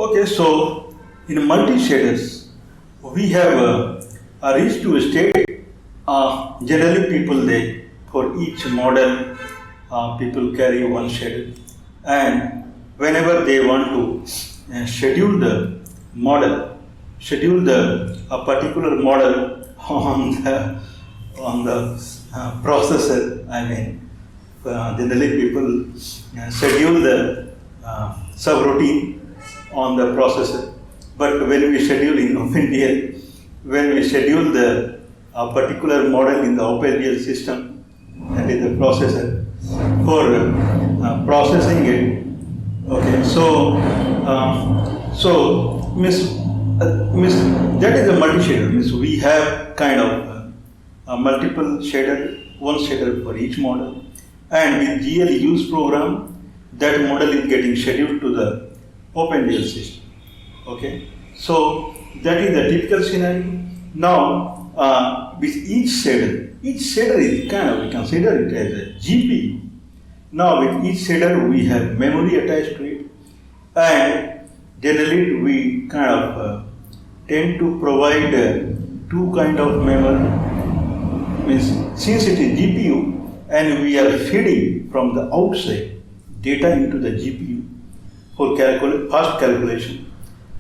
Okay, so in multi-shaders, we have reached to a state. Generally, people for each model, people carry one shader, and whenever they want to schedule the model, schedule the a particular model on the processor. I mean, generally people schedule the subroutine on the processor. But when we schedule in OpenGL, when we schedule the particular model in the OpenGL system, that is the processor, for processing it. Okay, so that is a multi-shader. Means we have kind of multiple shader, one shader for each model, and with GL use program, that model is getting scheduled to the OpenGL system. Okay, so that is the typical scenario. Now, with each shader is kind of, we consider it as a GPU. Now, with each shader, we have memory attached to it, and generally we kind of tend to provide two kind of memory. Means since it is GPU, and we are feeding from the outside data into the GPU for fast calculation,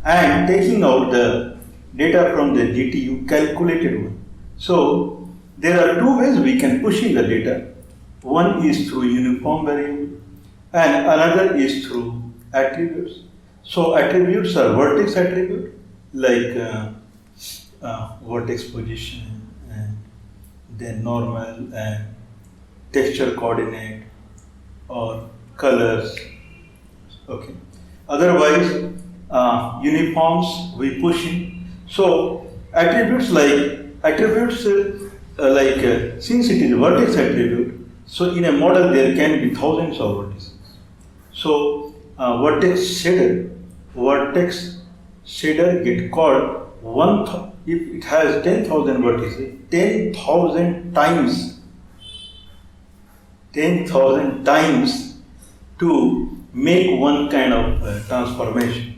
and taking out the data from the GTU calculated one. So there are two ways we can push in the data. One is through uniform variable, and another is through attributes. So attributes are vertex attribute, like vertex position, and then normal, and texture coordinate, or colors. Okay. Otherwise, uniforms we push in. So attributes since it is a vertex attribute, so in a model there can be thousands of vertices. So vertex shader get called if it has 10,000 vertices, 10,000 times to make one kind of transformation.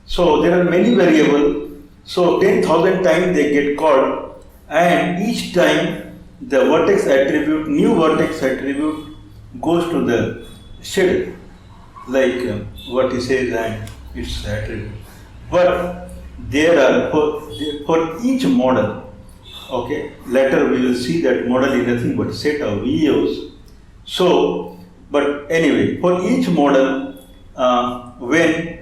So there are many variables. So 10,000 times they get called, and each time the vertex attribute, new vertex attribute goes to the shader, like vertices and its attribute. But there are for each model, okay, later we will see that model is nothing but set of VOs. So, but anyway, for each model, when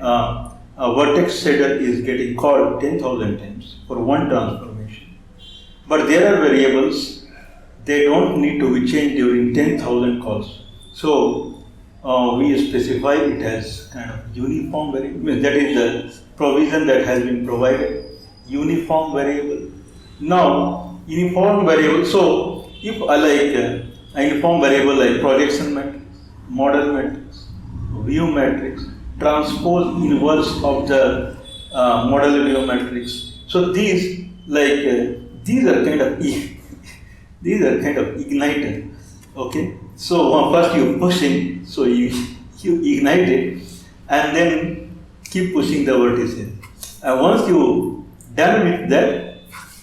a vertex shader is getting called 10,000 times for one transformation, but there are variables, they don't need to be changed during 10,000 calls. So we specify it as kind of uniform variable. That is the provision that has been provided. Uniform variable. Now, uniform variable. So if I like a uniform variable like projection matrix, model matrix, view matrix, transpose inverse of the model view matrix. So these are kind of ignited. Okay. So first you push in, so you ignite it, and then keep pushing the vertices. And once you done with that,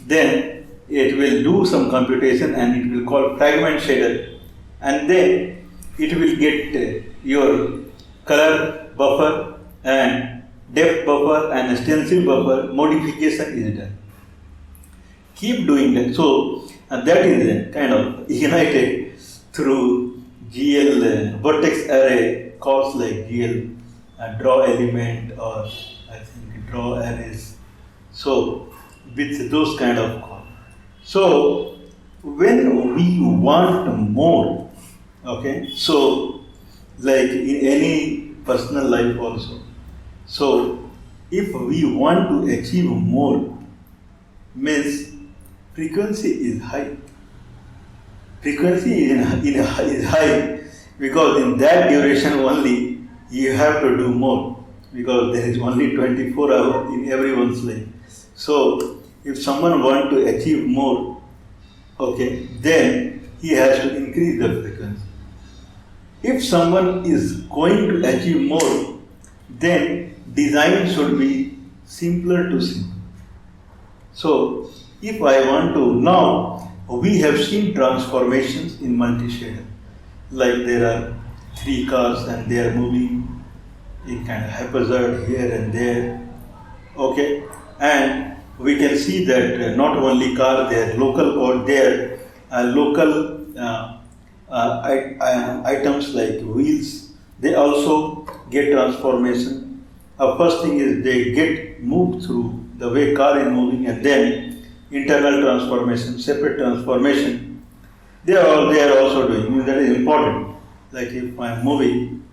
then it will do some computation, and it will call fragment shader, and then it will get your color buffer and depth buffer and stencil buffer modification is done. Keep doing that. So that is kind of ignited through GL vertex array calls like GL draw element, or I think draw arrays. So with those kind of calls. So when we want more, okay, so like in any personal life also. So if we want to achieve more, means frequency is high. Frequency is high because in that duration only you have to do more, because there is only 24 hours in everyone's life. So if someone wants to achieve more, okay, then he has to increase the frequency. If someone is going to achieve more, then design should be simpler to simple. So if I want to, now we have seen transformations in MultiShader. Like there are 3 cars and they are moving in kind of haphazard here and there. Okay, and we can see that not only car, their local code, their local items like wheels, they also get transformation. First thing is they get moved through the way car is moving, and then internal transformation, separate transformation. They are also doing. That is important. Like if I am moving,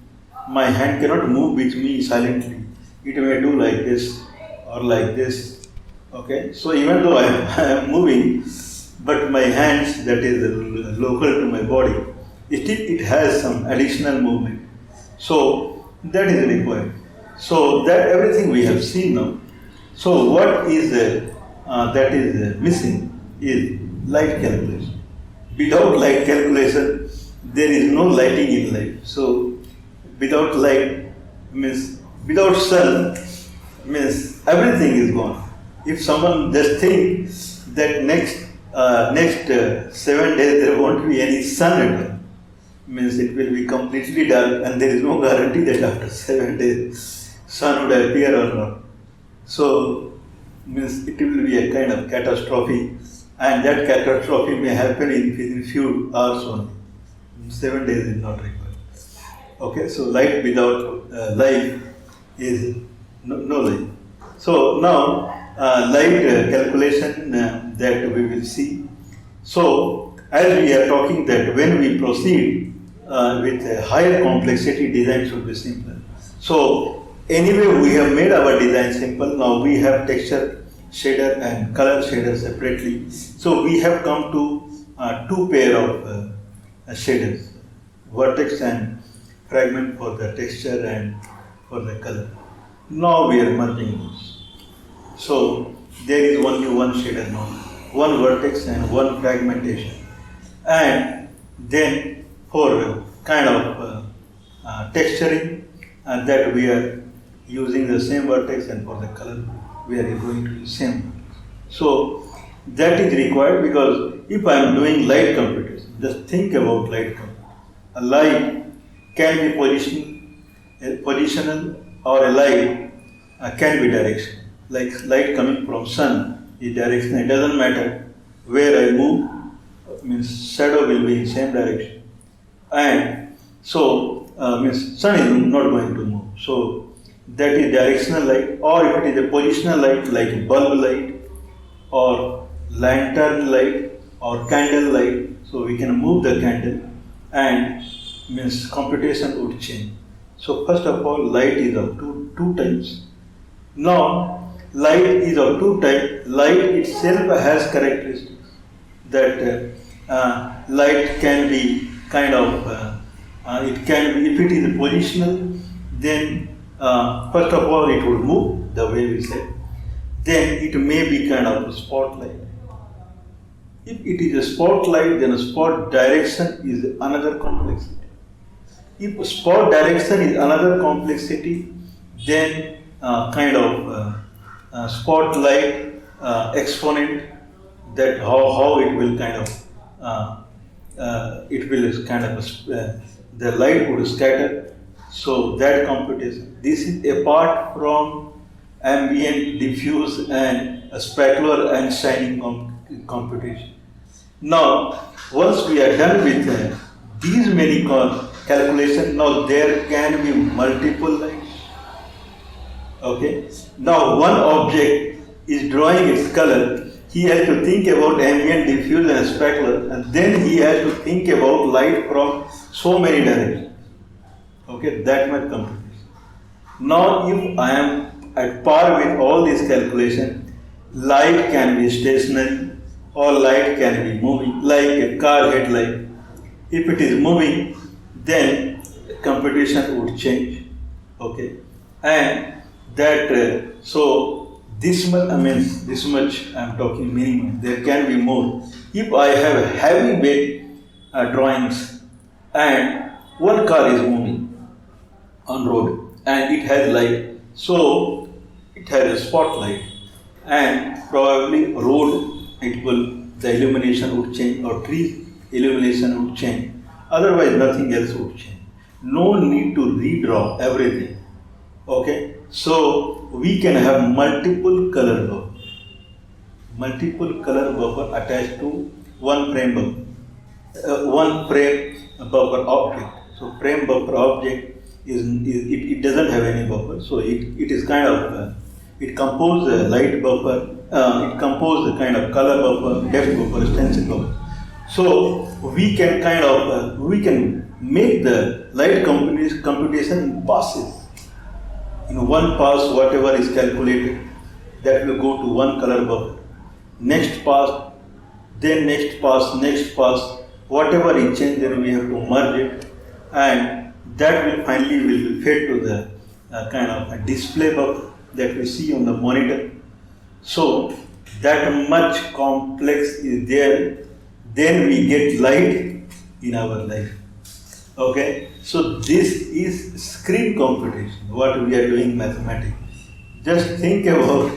my hand cannot move with me silently. It may do like this or like this. Okay. So even though I am moving, but my hands, that is local to my body, still it has some additional movement. So that is required. So that everything we have seen now. So what is that is missing is light calculation. Without light calculation, there is no lighting in life. So without light means without sun means everything is gone. If someone just thinks that next 7 days there won't be any sun at all, means it will be completely dark, and there is no guarantee that after 7 days sun would appear or not. So means it will be a kind of catastrophe, and that catastrophe may happen in few hours only. 7 days is not required. Okay, so light without life is no light. So now light calculation that we will see. So as we are talking that when we proceed with a higher complexity, design should be simpler. So anyway, we have made our design simple. Now we have texture shader and color shader separately. So we have come to 2 pair of shaders, vertex and fragment for the texture and for the color. Now we are merging those. So there is only one shader now, one vertex and one fragmentation. And then for kind of texturing, that we are using the same vertex, and for the color we are going to use same vertex. So that is required, because if I am doing light computation, just think about light computation. A light can be positional, or a light can be directional. Like light coming from sun is directional. It doesn't matter where I move, means shadow will be in same direction. And so means sun is not going to move. So that is directional light, or if it is a positional light like bulb light or lantern light or candle light, so we can move the candle and means computation would change. So first of all, light is of two types. Now light is of 2 types. Light itself has characteristics that light can be kind of it can be, if it is positional, then first of all it would move the way we said. Then it may be kind of a spotlight. If it is a spotlight, then a spot direction is another complexity. If spot direction is another complexity, then kind of spotlight exponent, that how it will kind of it will kind of the light would scatter. So that computation, this is apart from ambient, diffuse and specular and shining computation. Now once we are done with these many calculations, now there can be multiple lights. Okay. Now one object is drawing its color. He has to think about ambient, diffuse and specular, and then he has to think about light from so many directions. Okay, that much computation. Now if I am at par with all these calculations, light can be stationary or light can be moving, like a car headlight. If it is moving, then computation would change. Okay, and that so this much, this much I am talking minimum. There can be more. If I have heavy weight drawings and one car is moving on road, and it has light. So it has a spotlight, and probably road it will, the illumination would change, or tree illumination would change. Otherwise, nothing else would change. No need to redraw everything. Okay, so we can have multiple color buffer attached to one frame buffer. One frame buffer object. So frame buffer object it doesn't have any buffer. So it is kind of it composes a light buffer. It composes a kind of color buffer, depth buffer, stencil buffer. So we can kind of we can make the light computation in passes. In one pass, whatever is calculated, that will go to one color buffer. Next pass, then next pass, whatever is changed, then we have to merge it, and that will finally will be fed to the kind of a display buffer that we see on the monitor. So that much complex is there, then we get light in our life. Okay, so this is screen computation, what we are doing mathematics. Just think about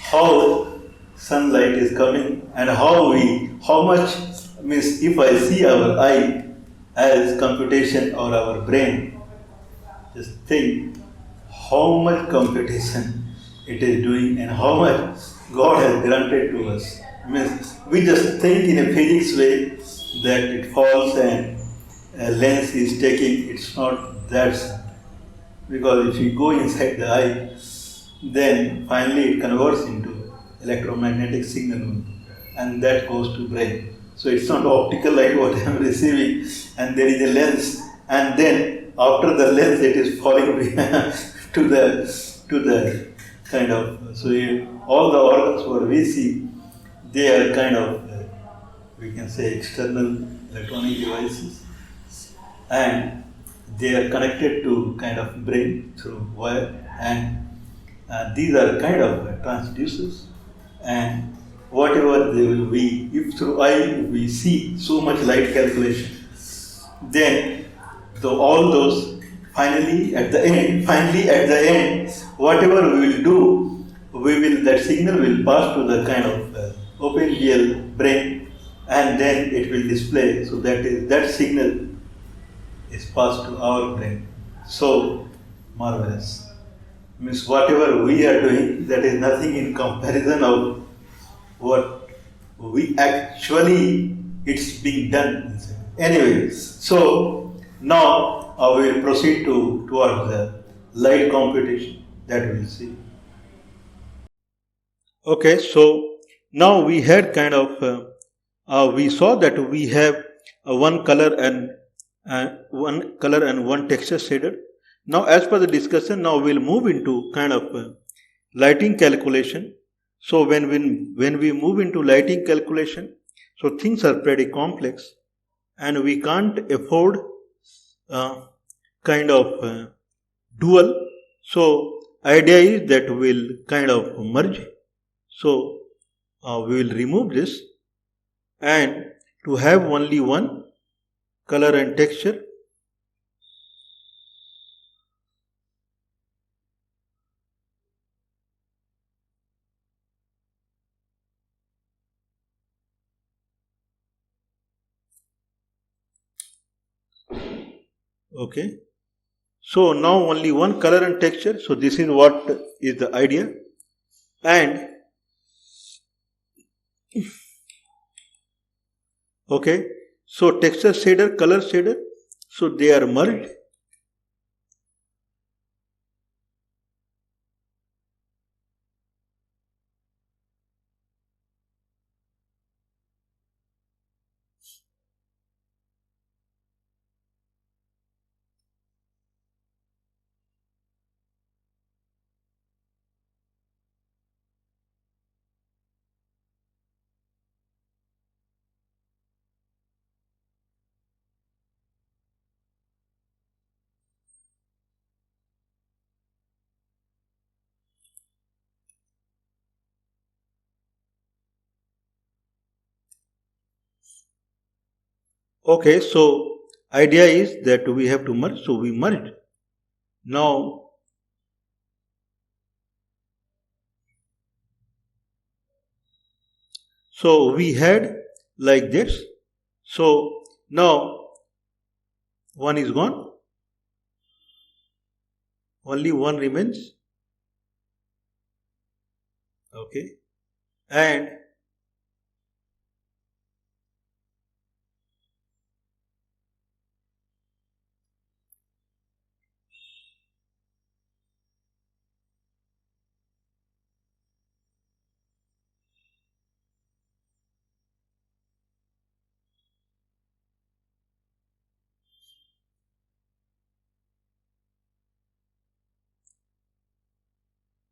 how sunlight is coming and how much means if I see our eye as computation or our brain, just think how much computation it is doing and how much God has granted to us. Means we just think in a physics way that it falls and a lens is taking, it's not that simple. Because if you go inside the eye, then finally it converts into electromagnetic signal and that goes to brain. So it's not optical light what I am receiving, and there is a lens, and then after the lens it is falling to the kind of, so all the organs what we see, they are kind of we can say external electronic devices, and they are connected to kind of brain through wire, and these are kind of transducers, and whatever they will be, if through eye we see so much light calculation, then all those finally at the end, whatever we will do, that signal will pass to the kind of OpenGL brain, and then it will display. So that signal is passed to our brain. So marvelous. Means whatever we are doing, that is nothing in comparison of what we actually it's being done. Anyway, so now we will proceed towards the light computation that we will see. Okay, so now we had kind of we saw that we have one color and one texture shader. Now, as per the discussion, now we'll move into kind of lighting calculation. So when we move into lighting calculation, so things are pretty complex, and we can't afford kind of dual. So idea is that we'll kind of merge. So we will remove this, and to have only one color and texture. Okay, so now only one color and texture. So this is what is the idea, and okay, so texture shader, color shader, so they are merged. Okay, so idea is that we have to merge, so we merged. Now So we had like this. So now one is gone, only one remains. Okay, and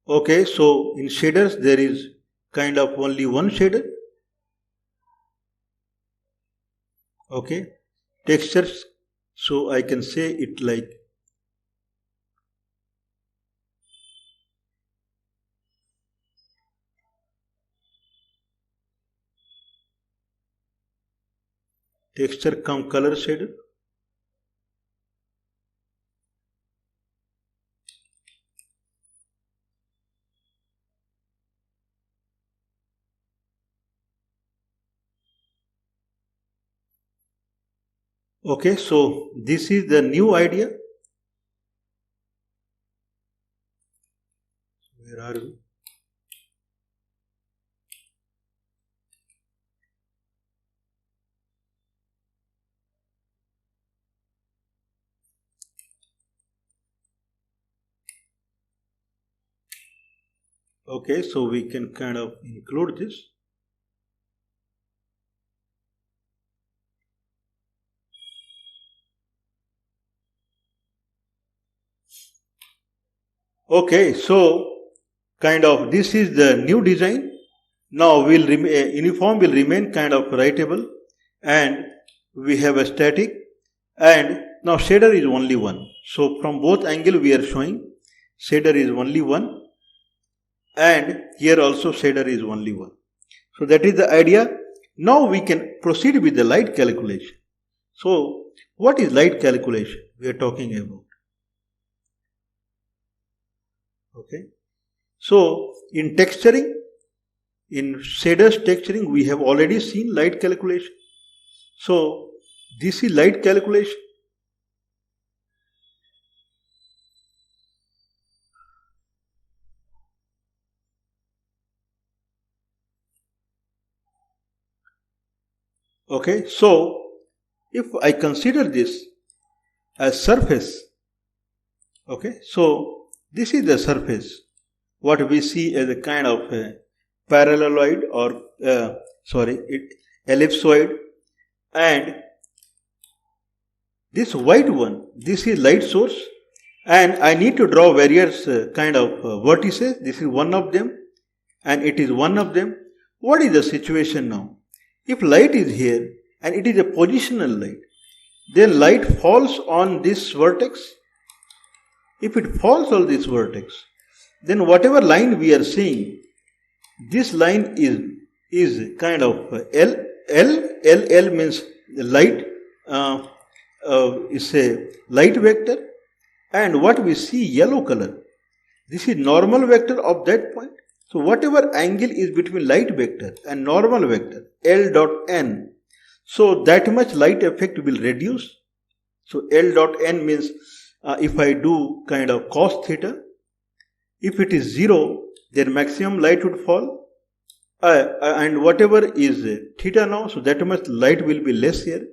okay, so in shaders there is kind of only one shader. Okay, textures, so I can say it like texture come color shader. Okay, so this is the new idea. Where are we? Okay, so we can kind of include this. Okay, so kind of this is the new design. Now uniform will remain kind of writable, and we have a static, and now shader is only one. So from both angle we are showing shader is only one, and here also shader is only one. So that is the idea. Now we can proceed with the light calculation. So what is light calculation we are talking about? Okay, so in texturing, in shaders texturing, we have already seen light calculation. So this is light calculation. Okay, so if I consider this as surface, okay, so this is the surface, what we see as a kind of a paralleloid or ellipsoid, and this white one, this is light source, and I need to draw various kind of vertices. This is one of them, and it is one of them. What is the situation now? If light is here and it is a positional light, then light falls on this vertex. If it falls on this vertex, then whatever line we are seeing, this line is kind of L means light, is a light vector, and what we see yellow color, this is normal vector of that point. So whatever angle is between light vector and normal vector, L dot n, so that much light effect will reduce. So L dot n means if I do kind of cos theta, if it is 0, then maximum light would fall, and whatever is theta now, so that much light will be less here.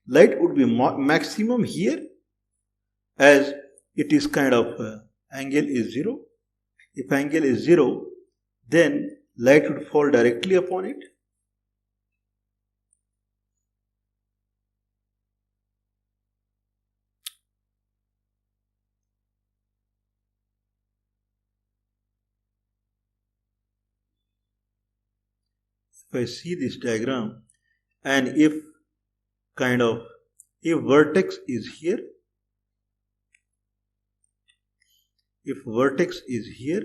Light would be maximum here, as it is kind of angle is 0. If angle is 0, then light would fall directly upon it. If I see this diagram, and if vertex is here, if vertex is here,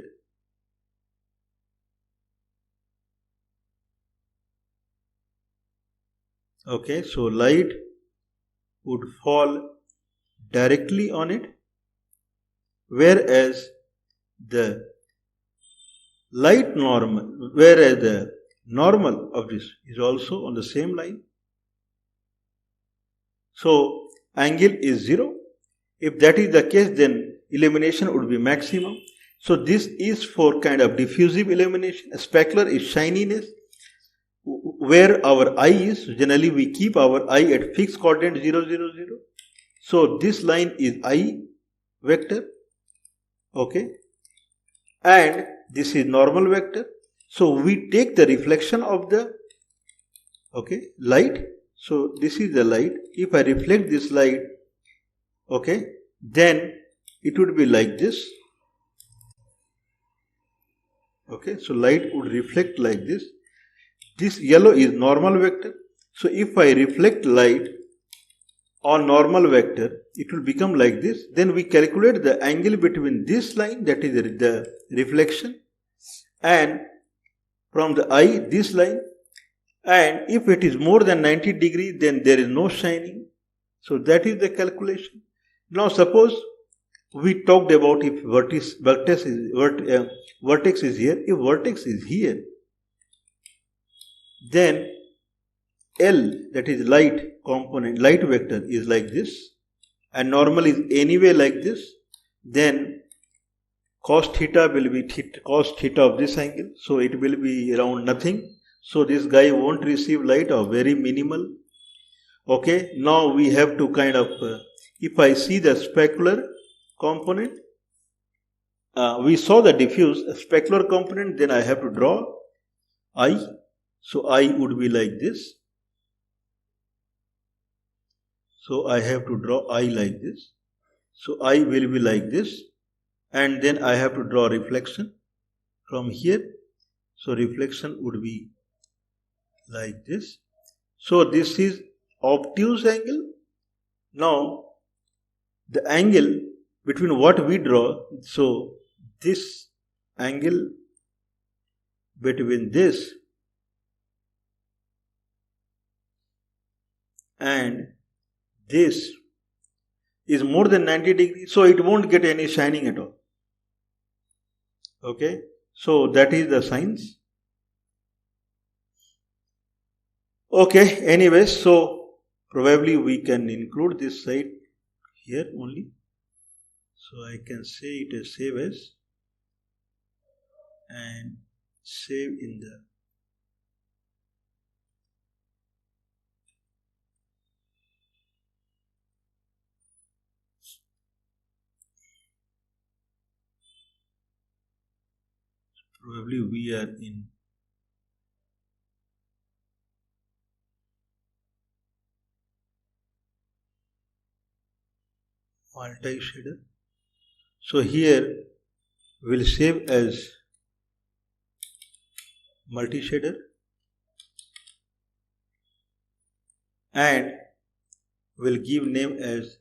okay, so light would fall directly on it, whereas the normal of this is also on the same line. So angle is 0. If that is the case, then illumination would be maximum. So this is for kind of diffusive illumination. Specular is shininess. Where our eye is, generally we keep our eye at fixed coordinate 0, 0, 0. So this line is I vector, okay, and this is normal vector. So we take the reflection of the light. So this is the light. If I reflect this light, okay, then it would be like this. Okay, so light would reflect like this. This yellow is normal vector. So if I reflect light on normal vector, it will become like this. Then we calculate the angle between this line, that is the reflection, and from the eye, this line. And if it is more than 90 degrees, then there is no shining. So that is the calculation. Now suppose we talked about if vertex is here. If vertex is here, then L, that is light component, light vector is like this, and normal is anyway like this, then cos theta will be cos theta of this angle, so it will be around nothing. So this guy won't receive light or very minimal. Okay, now we have to kind of, if I see the specular component, we saw the diffuse specular component, then I have to draw I. So I would be like this. So I have to draw I like this. So I will be like this. And then I have to draw reflection from here. So reflection would be like this. So this is obtuse angle. Now the angle between what we draw, so this angle between this and this is more than 90 degrees, so it won't get any shining at all. Okay, so that is the science. Okay, anyway, so probably we can include this side here only. So I can say it as save as and save in the probably we are in MultiShader. So here we'll save as MultiShader and we'll give name as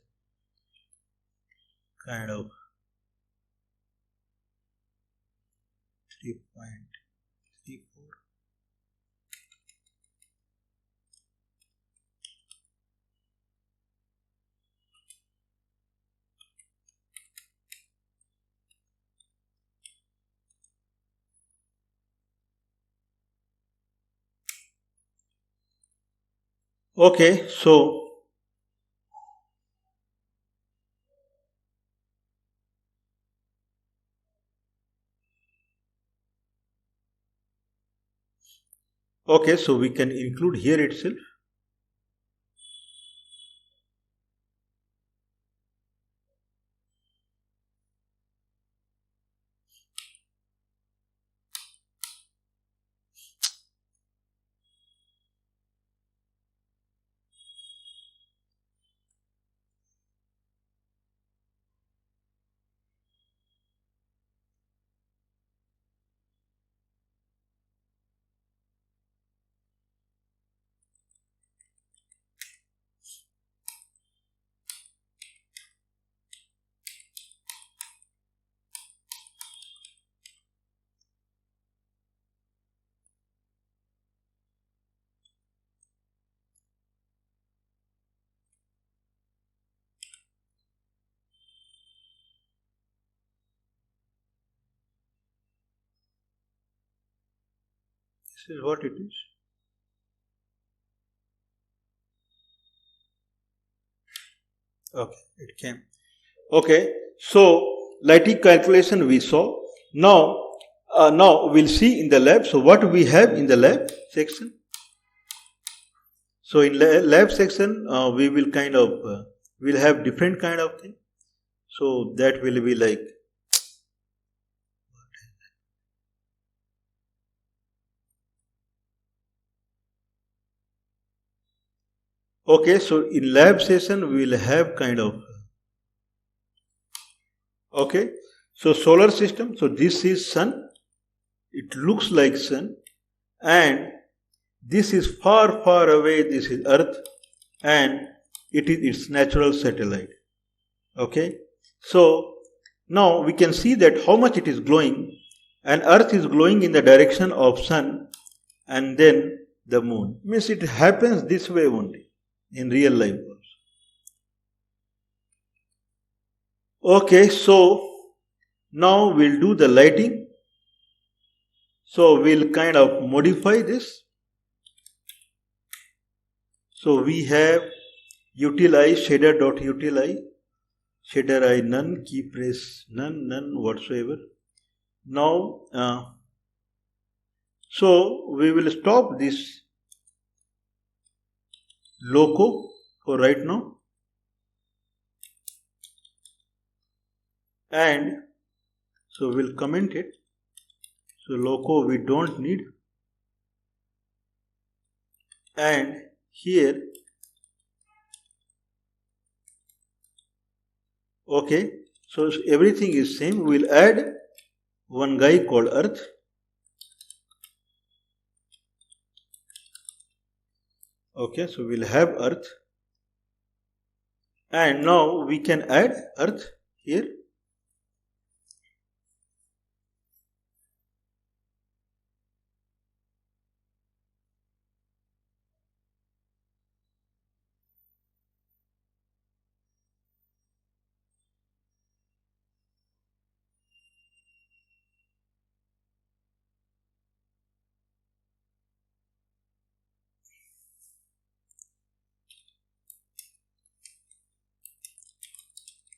kind of 3.34. Okay, so we can include here itself. This is what it is. Okay, it came. Okay, so lighting calculation we saw. Now we'll see in the lab. So what we have in the lab section. So in lab section, we will kind of we'll have different kind of thing. So that will be like okay. So in lab session, we will have kind of okay. So solar system. So this is sun. It looks like sun, and this is far, far away. This is Earth, and it is its natural satellite. Okay. So now we can see that how much it is glowing, and Earth is glowing in the direction of sun, and then the moon. Means it happens this way only in real life also. Okay. So now we'll do the lighting. So we'll kind of modify this. So we have utilize shader.utilize, shader I none, key press none whatsoever. Now, so we will stop this loco for right now, and so we'll comment it. So loco we don't need, and here okay, so everything is same. We'll add one guy called Earth. Okay, so we'll have Earth, and now we can add Earth here.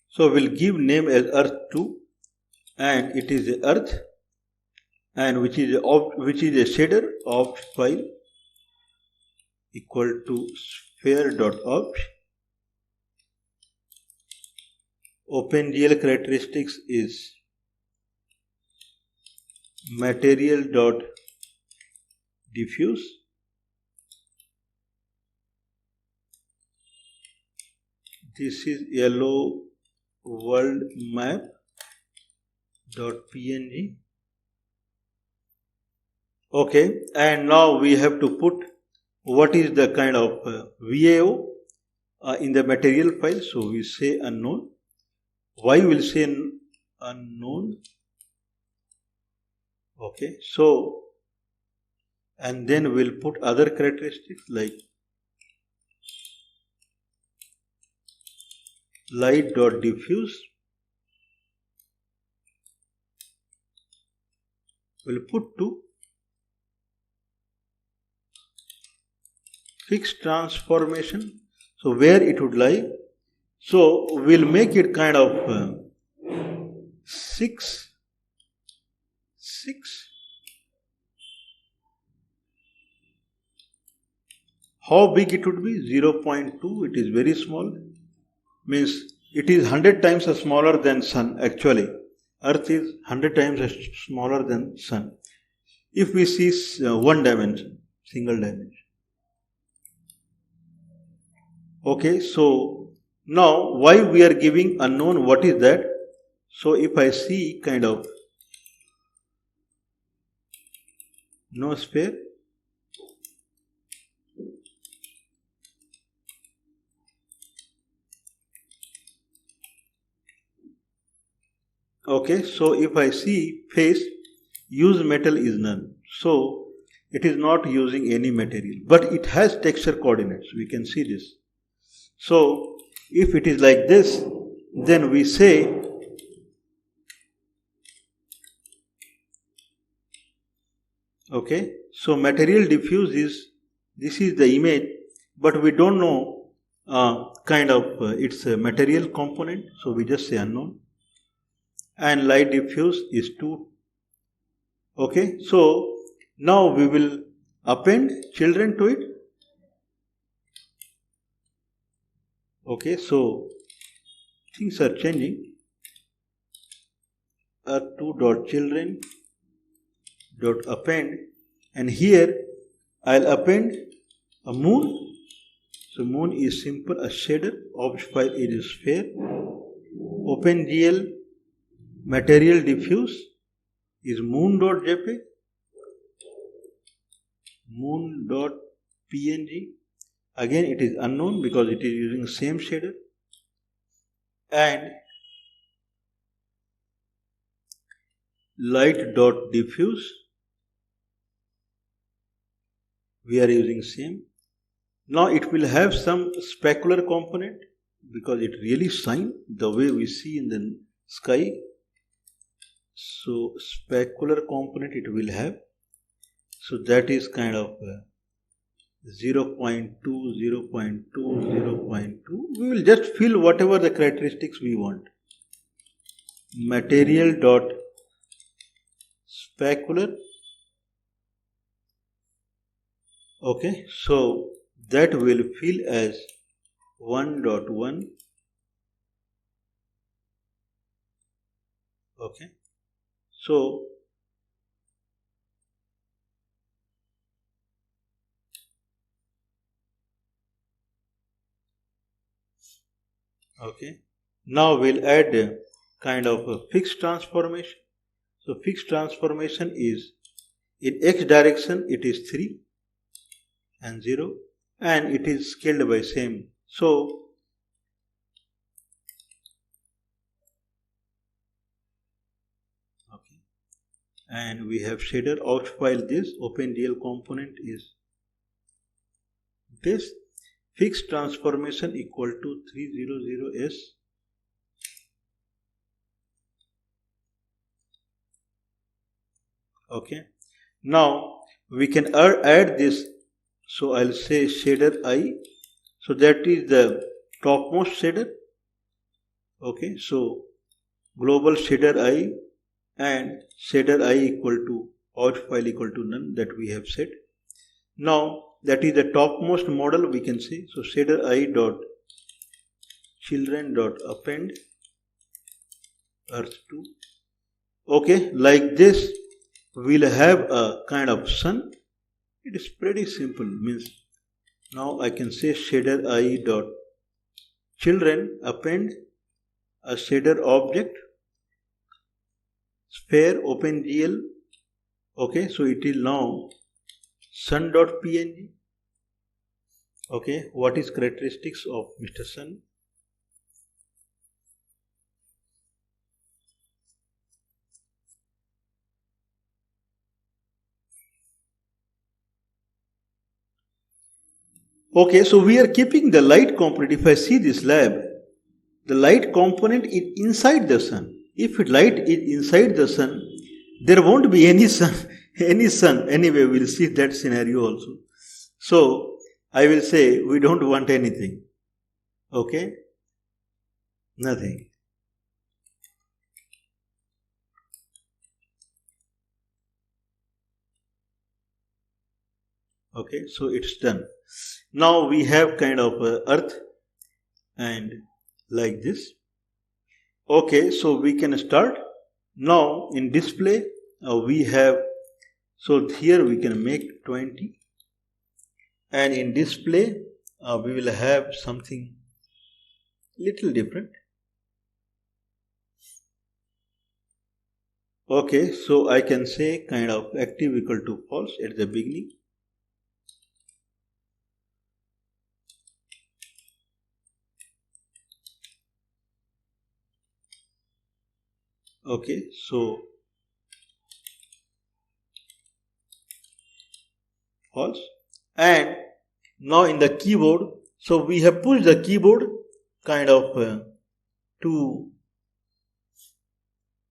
So we'll give name as Earth 2, and it is a Earth, and which is a shader opt file equal to sphere.opt. OpenGL characteristics is material.diffuse. This is yellow world map.png. Okay, and now we have to put what is the kind of VAO in the material file. So we say unknown. Y will say unknown. Okay, so and then we'll put other characteristics like light.diffuse. We'll put to fixed transformation. So where it would lie. So we'll make it kind of 6. How big it would be? 0.2. It is very small. Means it is 100 times smaller than sun actually. Earth is 100 times smaller than sun. If we see one dimension, single dimension. Okay, so now why we are giving unknown, what is that? So if I see kind of no sphere, okay, so if I see face, use metal is none. So it is not using any material, but it has texture coordinates. We can see this. So if it is like this, then we say Okay, so material diffuse is, this is the image, but we don't know it's a material component, so we just say unknown. And light diffuse is 2. Okay, so now we will append children to it. Okay, so things are changing. Earth2.children dot append, and here I'll append a moon. So moon is simple, a shader, object file is sphere. OpenGL material diffuse is moon.jpg, moon.png. Again it is unknown because it is using same shader. And light.diffuse, we are using same. Now it will have some specular component because it really shines the way we see in the sky. So specular component it will have. So that is kind of 0.2, 0.2, 0.2. We will just fill whatever the characteristics we want. Material dot specular. Okay, so that will fill as 1.1. Okay, so okay, now we'll add a kind of a fixed transformation. So fixed transformation is in x direction it is 3 and 0, and it is scaled by same. So okay, and we have shader out file. This OpenGL component is this fixed transformation equal to 300s. Okay, now we can add this. So I'll say shader I. So that is the topmost shader. Okay, so global shader I and shader I equal to out file equal to none, that we have set. Now that is the topmost model, we can say. So shader I dot children dot append earth2. Okay, like this we'll have a kind of sun. It is pretty simple. Means now I can say shader I dot children append a shader object sphere OpenGL. Okay, so it is now sun.png. Okay, what is characteristics of Mr. Sun? Okay, so we are keeping the light component. If I see this lab, the light component is inside the sun. If light is inside the sun, there won't be any sun, Anyway, we'll see that scenario also. So I will say we don't want anything. Okay, nothing. Okay, so it's done. Now we have kind of earth and like this. Okay, so we can start. Now in display we have, so here we can make 20, and in display we will have something little different. Okay, so I can say kind of active equal to false at the beginning. Okay, so false. And now in the keyboard, so we have pushed the keyboard kind of to,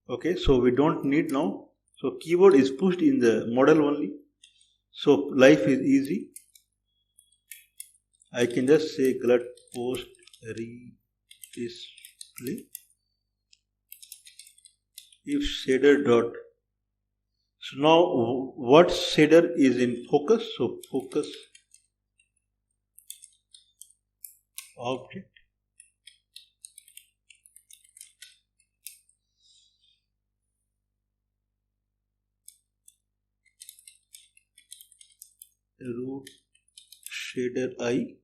okay, so we don't need now. So keyboard is pushed in the model only. So life is easy. I can just say glut post redisplay if shader dot. So now what shader is in focus? So focus object root shader I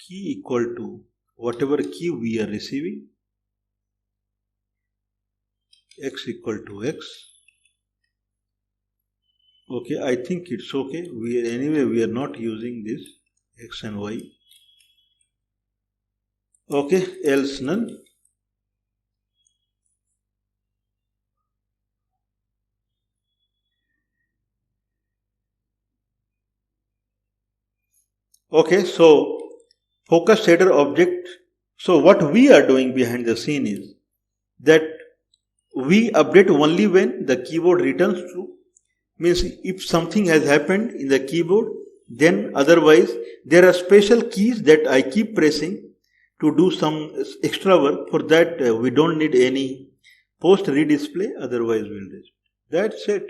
key equal to whatever key we are receiving, x equal to x. Okay, I think it's okay. Anyway we are not using this x and y. Okay, else none. Okay, so focus shader object. So what we are doing behind the scene is that we update only when the keyboard returns true. Means if something has happened in the keyboard, then otherwise there are special keys that I keep pressing to do some extra work. For that we don't need any post redisplay, otherwise we'll display. That's it.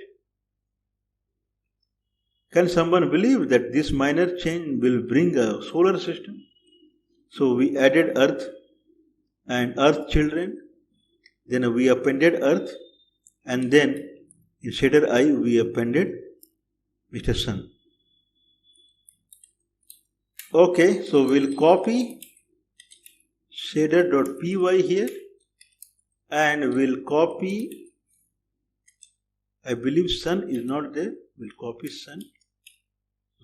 Can someone believe that this minor change will bring a solar system? So we added Earth and Earth children, then we appended Earth, and then in shader I we appended Mr. Sun. Okay, so we'll copy shader.py here and we'll copy, I believe Sun is not there, we'll copy Sun,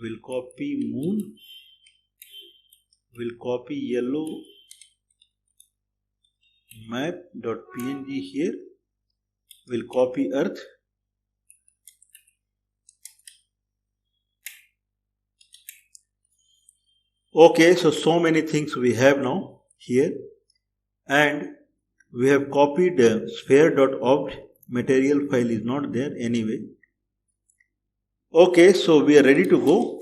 we'll copy Moon, we'll copy yellow map.png here, we'll copy Earth, okay, so many things we have now here, and we have copied sphere.opt, material file is not there anyway. Okay, so we are ready to go.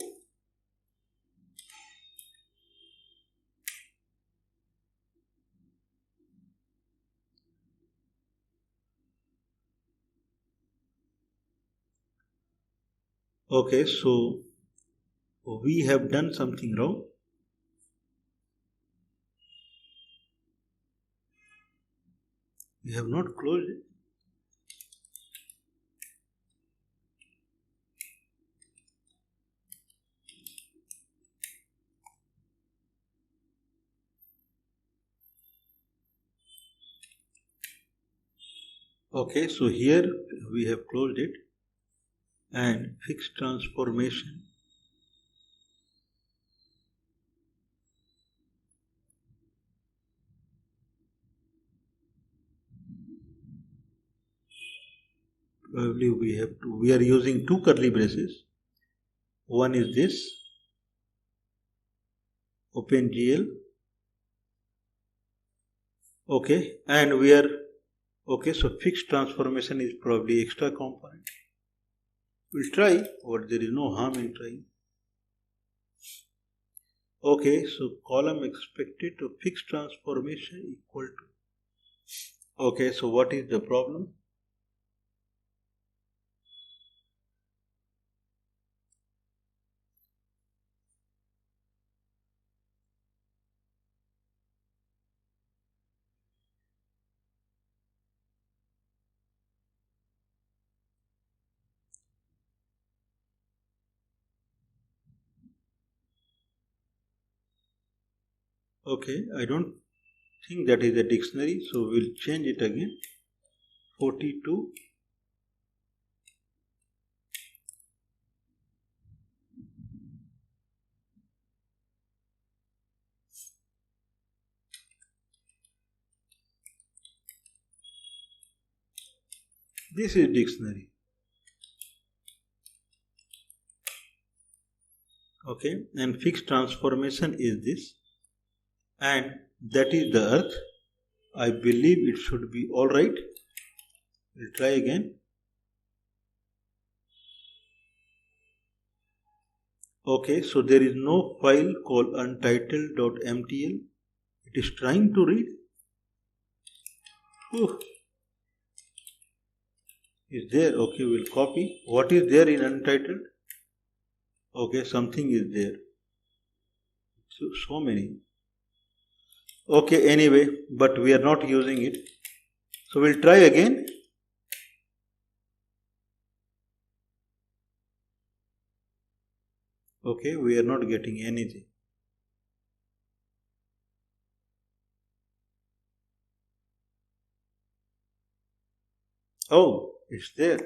Okay, so we have done something wrong. We have not closed it. Okay, so here we have closed it and fixed transformation. Probably we are using two curly braces. One is this OpenGL. Okay, and we are okay. So fixed transformation is probably extra component. We'll try, but there is no harm in trying. Okay, so column expected to fixed transformation equal to. Okay, so what is the problem? Okay, I don't think that is a dictionary, so we'll change it again. 42. This is dictionary. Okay, and fixed transformation is this, and that is the Earth. I believe it should be all right. We'll try again. Okay, so there is no file called untitled.mtl. It is trying to read. Whew. Is there? Okay, we'll copy. What is there in untitled? Okay, something is there. So many. Okay, anyway, but we are not using it. So we'll try again. Okay, we are not getting anything. Oh, it's there.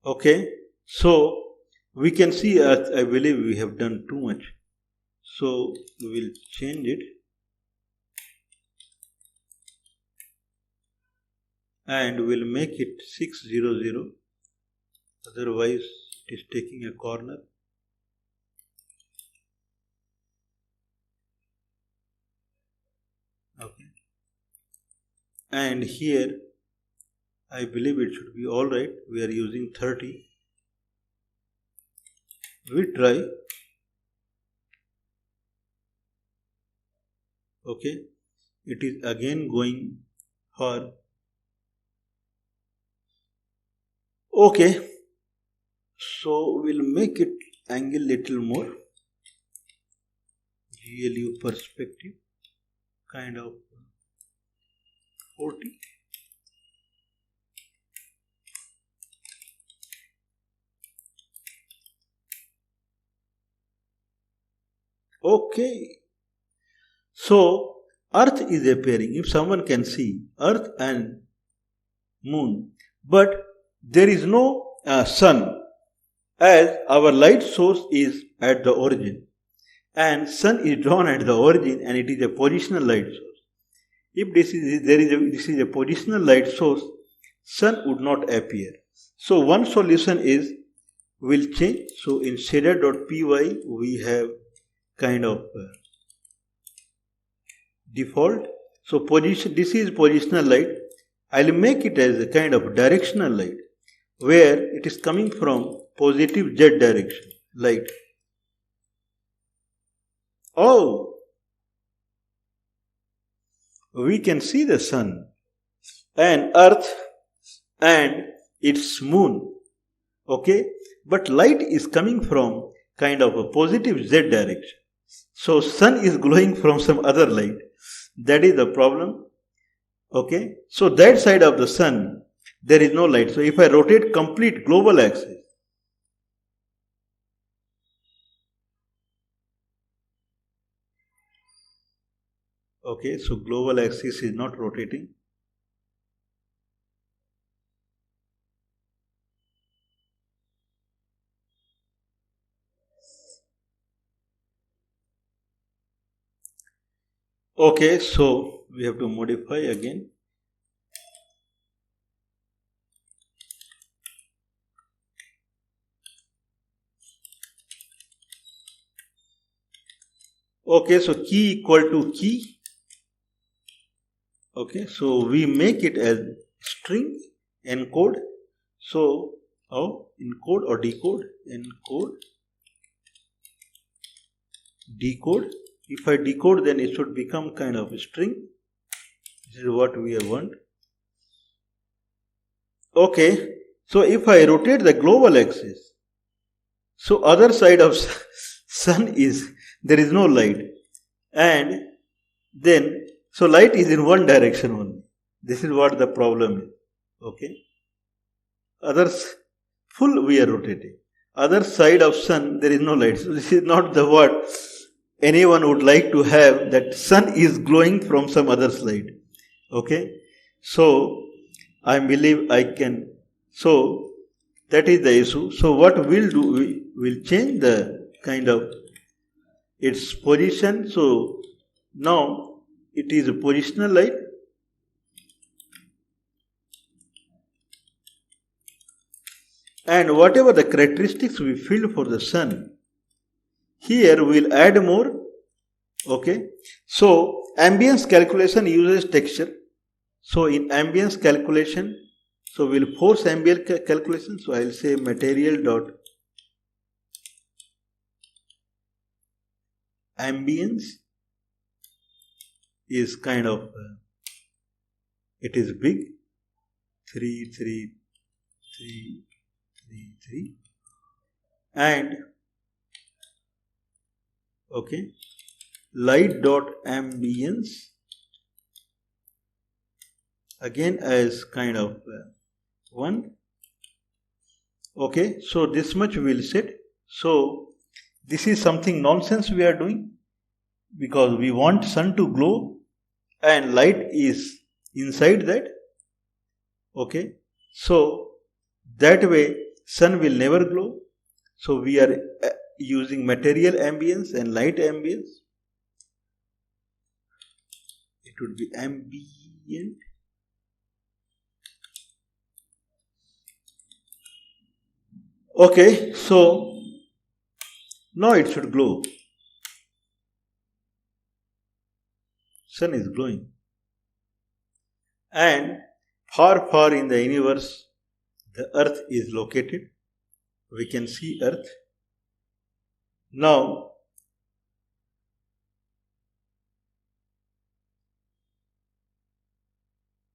Okay, so we can see, I believe we have done too much. So we will change it. And we'll make it 600. Otherwise, it is taking a corner. Okay. And here, I believe it should be alright. We are using 30. We try. Okay. It is again going for. Okay. So we'll make it angle little more. GLU perspective. Kind of 40. Okay. So Earth is appearing. If someone can see Earth and Moon, but there is no Sun, as our light source is at the origin, and Sun is drawn at the origin, and it is a positional light source. If this is a positional light source, Sun would not appear. So one solution is we'll change. So in shader.py we have kind of default. So position, this is positional light. I'll make it as a kind of directional light where it is coming from positive Z direction light. Oh, we can see the Sun and Earth and its Moon. Okay, but light is coming from kind of a positive Z direction. So Sun is glowing from some other light. That is the problem. Okay, so that side of the Sun there is no light. So if I rotate complete global axis, okay, so global axis is not rotating. Okay, so we have to modify again. Okay, so key equal to key. Okay, so we make it as string encode. So, encode or decode? Encode, decode. If I decode, then it should become kind of a string. This is what we want. Okay, so if I rotate the global axis, so other side of Sun is, there is no light, and then, so light is in one direction only. This is what the problem is. Okay, others, full we are rotating. Other side of Sun, there is no light. So this is not the what anyone would like to have, that Sun is glowing from some other side. Okay, so I believe I can. So that is the issue. So what we'll do, we will change the kind of its position. So now it is a positional light. And whatever the characteristics we filled for the Sun, here we'll add more. Okay, so ambience calculation uses texture. So in ambience calculation, so we'll force ambient calculation. So I'll say material dot ambience is kind of it is big 3 3 3 3 3 and okay, light dot ambience again as kind of 1. Okay, so this much we'll set. So this is something nonsense we are doing because we want sun to glow and light is inside that. Okay, so that way sun will never glow. So we are using material ambience and light ambience. It would be ambient. Okay, so now it should glow. Sun is glowing. And far, far in the universe, the earth is located. We can see earth. Now,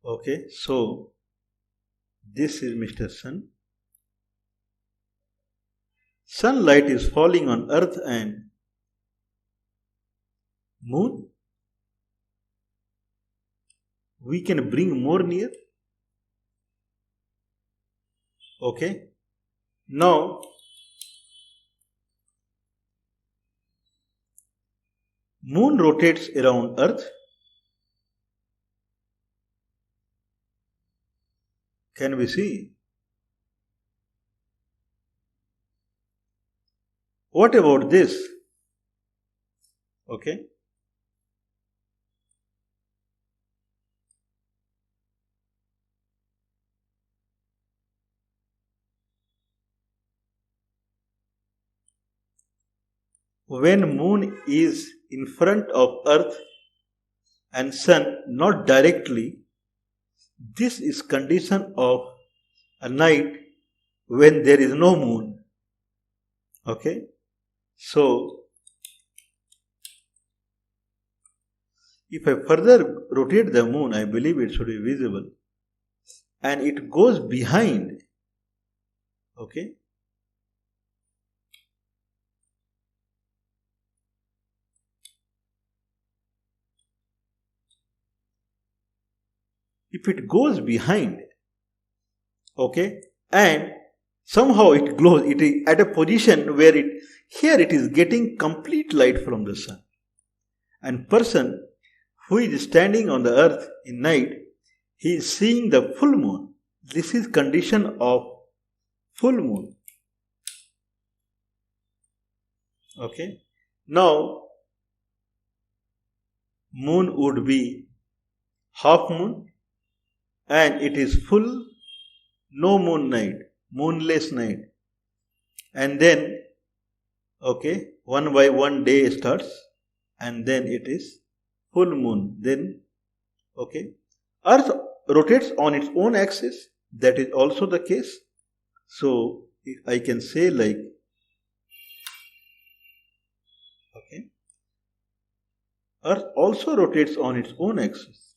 okay, so this is Mr. Sun. Sunlight is falling on earth and moon. We can bring more near. Okay. Now, moon rotates around earth. Can we see? What about this? Okay. When moon is in front of earth and sun not directly, this is condition of a night when there is no moon. Okay. So if I further rotate the moon, I believe it should be visible and it goes behind. Okay. If it goes behind, okay, and somehow it glows, it is at a position where here it is getting complete light from the sun. And person who is standing on the earth in night, he is seeing the full moon. This is condition of full moon. Okay. Now, moon would be half moon and it is full, no moon night, moonless night. And then, okay, one by one day starts and then it is full moon. Then, okay, earth rotates on its own axis. That is also the case. So, I can say like, okay, earth also rotates on its own axis.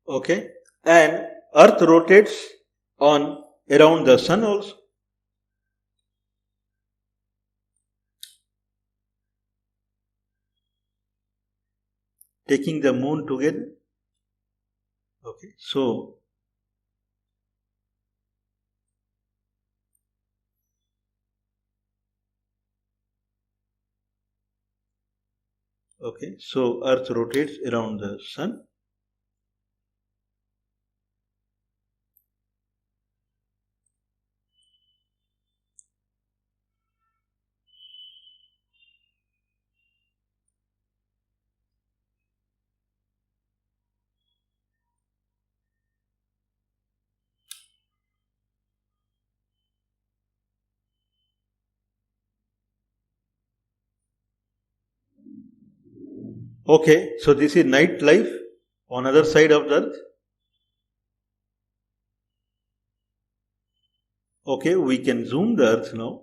Okay, and earth rotates on around the sun also. Taking the moon together. Okay, so okay, so earth rotates around the sun. Okay, so this is night life on other side of the earth. Okay, we can zoom the earth now.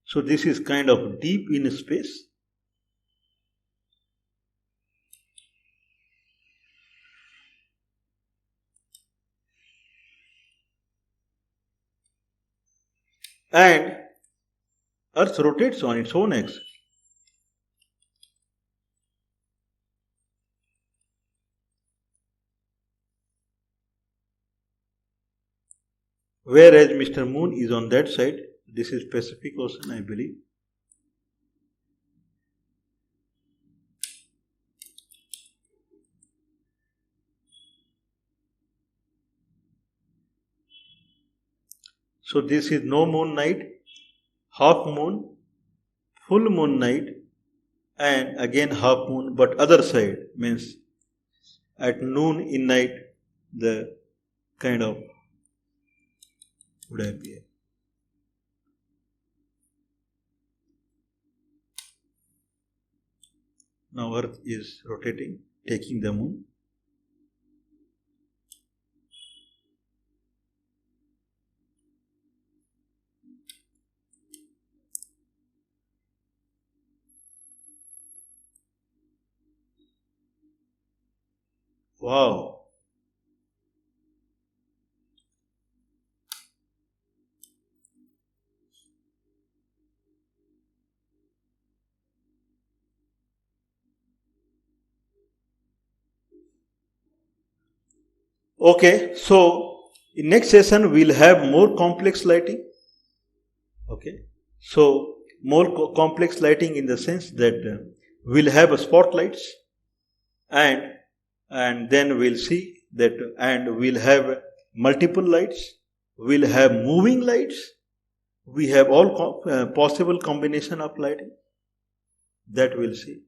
So this is kind of deep in space. And earth rotates on its own axis. Whereas Mr. Moon is on that side. This is Pacific Ocean, I believe. So this is no moon night, half moon, full moon night, and again half moon, but other side means at noon in night the kind of would appear. Now earth is rotating, taking the moon. Wow. Okay, so in next session we'll have more complex lighting. Okay, so more complex lighting in the sense that we'll have spotlights and then we'll see that, and we'll have multiple lights, we'll have moving lights, we have all possible combination of lighting that we'll see.